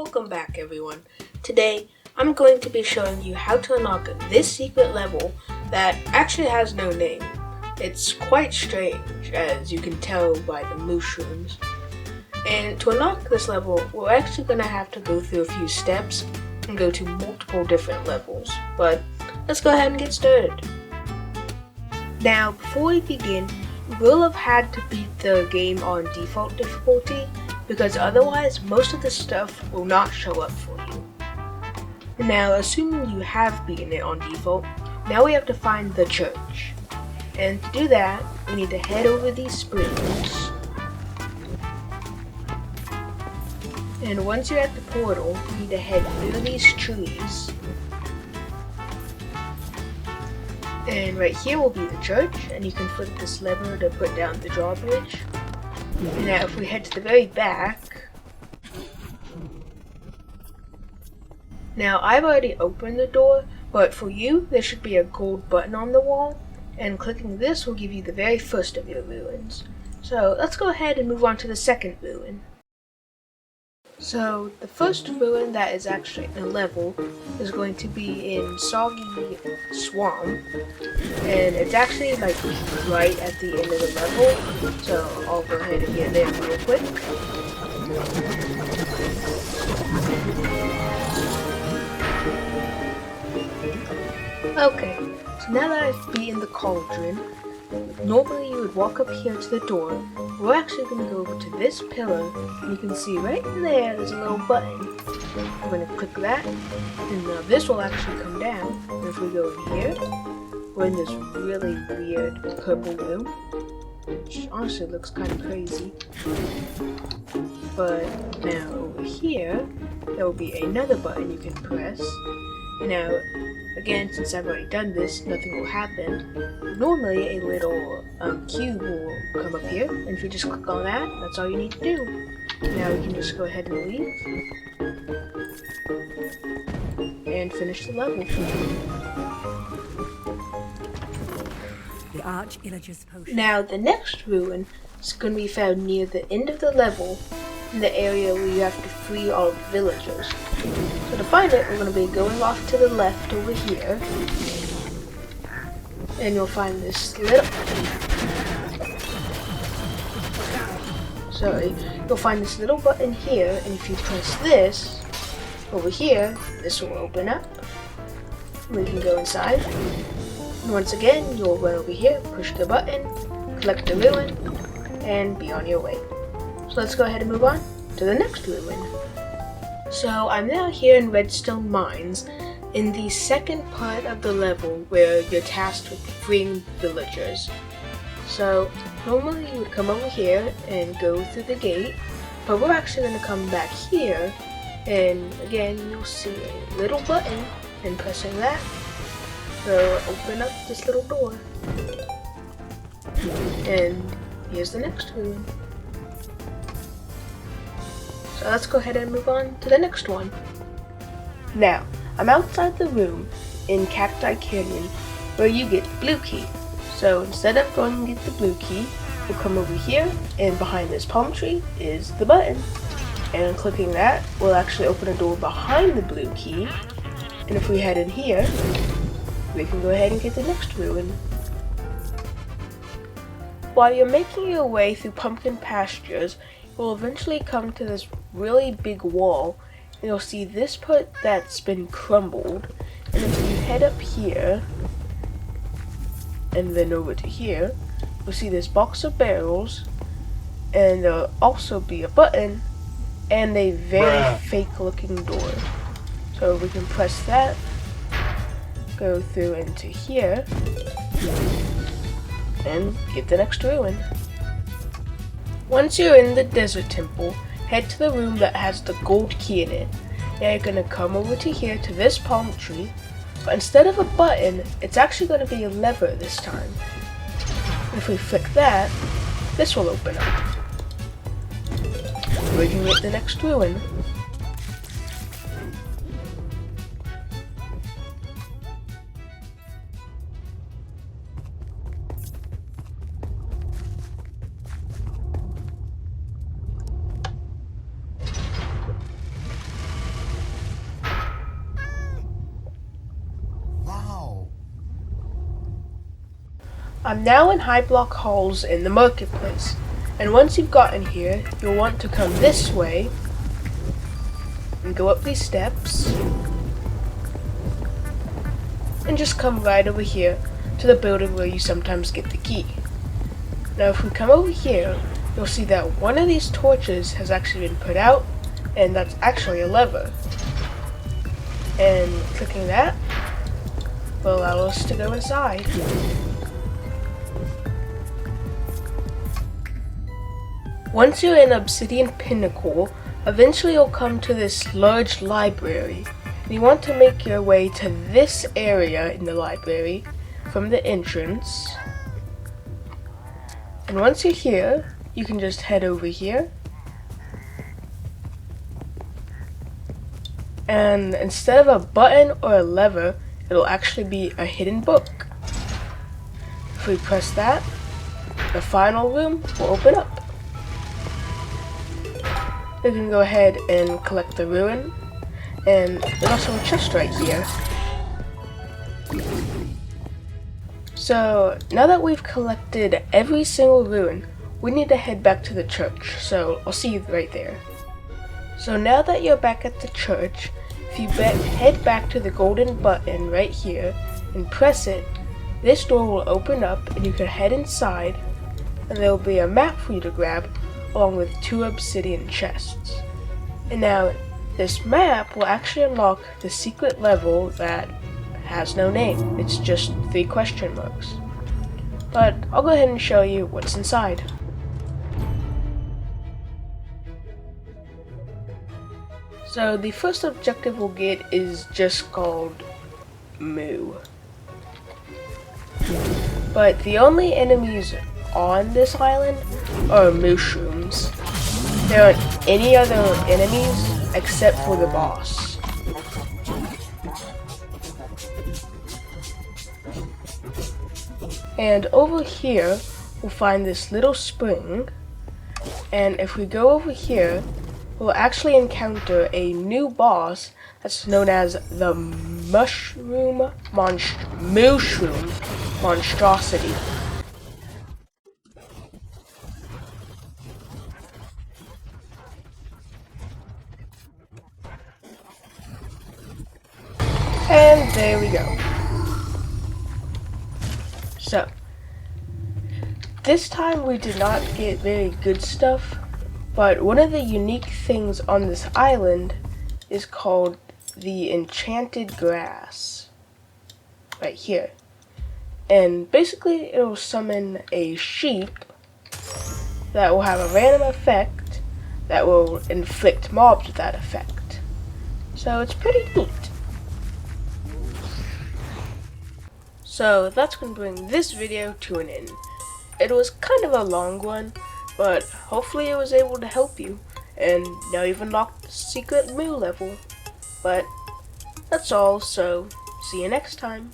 Welcome back everyone. Today I'm going to be showing you how to unlock this secret level that actually has no name. It's quite strange, as you can tell by the mushrooms. And to unlock this level, we're actually going to have to go through a few steps and go to multiple different levels. But let's go ahead and get started. Now, before we begin, we will have had to beat the game on default difficulty, because otherwise most of the stuff will not show up for you. Now, assuming you have beaten it on default, now we have to find the church. And to do that, we need to head over these springs. And once you're at the portal, you need to head through these trees. And right here will be the church, and you can flip this lever to put down the drawbridge. Now if we head to the very back, now I've already opened the door, but for you there should be a gold button on the wall, and clicking this will give you the very first of your ruins. So let's go ahead and move on to the second ruin. So the first ruin that is actually a level is going to be in Soggy Swamp, and it's actually like right at the end of the level, so I'll go ahead and get there real quick. Okay, so now that I've beaten the cauldron, normally you would walk up here to the door. We're actually going to go over to this pillar, and you can see right there's a little button. We're going to click that, and now this will actually come down. And if we go over here, we're in this really weird purple room, which honestly looks kind of crazy. But now over here, there will be another button you can press. Now, again, since I've already done this, nothing will happen. Normally, a little cube will come up here, and if you just click on that, that's all you need to do. Now we can just go ahead and leave, and finish the level. The Arch-Illager's potion. Now, the next ruin is going to be found near the end of the level, in the area where you have to free all the villagers. So to find it, we're going to be going off to the left over here, and you'll find this little... You'll find this little button here, and if you press this over here, this will open up. We can go inside. And once again, you'll run over here, push the button, collect the ruin, and be on your way. So let's go ahead and move on to the next ruin. So I'm now here in Redstone Mines, in the second part of the level where you're tasked with freeing villagers. So normally you would come over here and go through the gate, but we're actually going to come back here, and again you'll see a little button, and pressing that will open up this little door. And here's the next ruin. So let's go ahead and move on to the next one. Now, I'm outside the room in Cacti Canyon where you get the blue key. So instead of going and get the blue key, we'll come over here, and behind this palm tree is the button. And clicking that will actually open a door behind the blue key. And if we head in here, we can go ahead and get the next ruin. While you're making your way through pumpkin pastures, you'll eventually come to this really big wall, and you'll see this part that's been crumbled. And if you head up here, and then over to here, you'll see this box of barrels, and there'll also be a button, and a very fake looking door. So we can press that, go through into here, and get the next ruin. Once you're in the desert temple, head to the room that has the gold key in it. Now you're going to come over to here to this palm tree, but instead of a button, it's actually going to be a lever this time. If we flick that, this will open up. We can get the next ruin. I'm now in high block halls in the marketplace, and once you've gotten here, you'll want to come this way and go up these steps and just come right over here to the building where you sometimes get the key. Now if we come over here, you'll see that one of these torches has actually been put out, and that's actually a lever. And clicking that will allow us to go inside. Once you're in Obsidian Pinnacle, eventually you'll come to this large library. And you want to make your way to this area in the library from the entrance. And once you're here, you can just head over here. And instead of a button or a lever, it'll actually be a hidden book. If we press that, the final room will open up. We can go ahead and collect the ruin, and there's also a chest right here. So now that we've collected every single ruin, we need to head back to the church, so I'll see you right there. So now that you're back at the church, if you head back to the golden button right here and press it, this door will open up and you can head inside, and there will be a map for you to grab along with 2 obsidian chests. And now this map will actually unlock the secret level that has no name. It's just 3 question marks. But I'll go ahead and show you what's inside. So the first objective we'll get is just called Moo. But the only enemies on this island are mushrooms. There aren't any other enemies except for the boss. And over here, we'll find this little spring. And if we go over here, we'll actually encounter a new boss that's known as the Mushroom Monstrosity. And there we go. So, this time we did not get very good stuff, but one of the unique things on this island is called the Enchanted Grass. Right here. And basically it will summon a sheep that will have a random effect that will inflict mobs with that effect. So it's pretty neat. So that's going to bring this video to an end. It was kind of a long one, but hopefully it was able to help you, and now you've unlocked the secret Moo level. But that's all, so see you next time.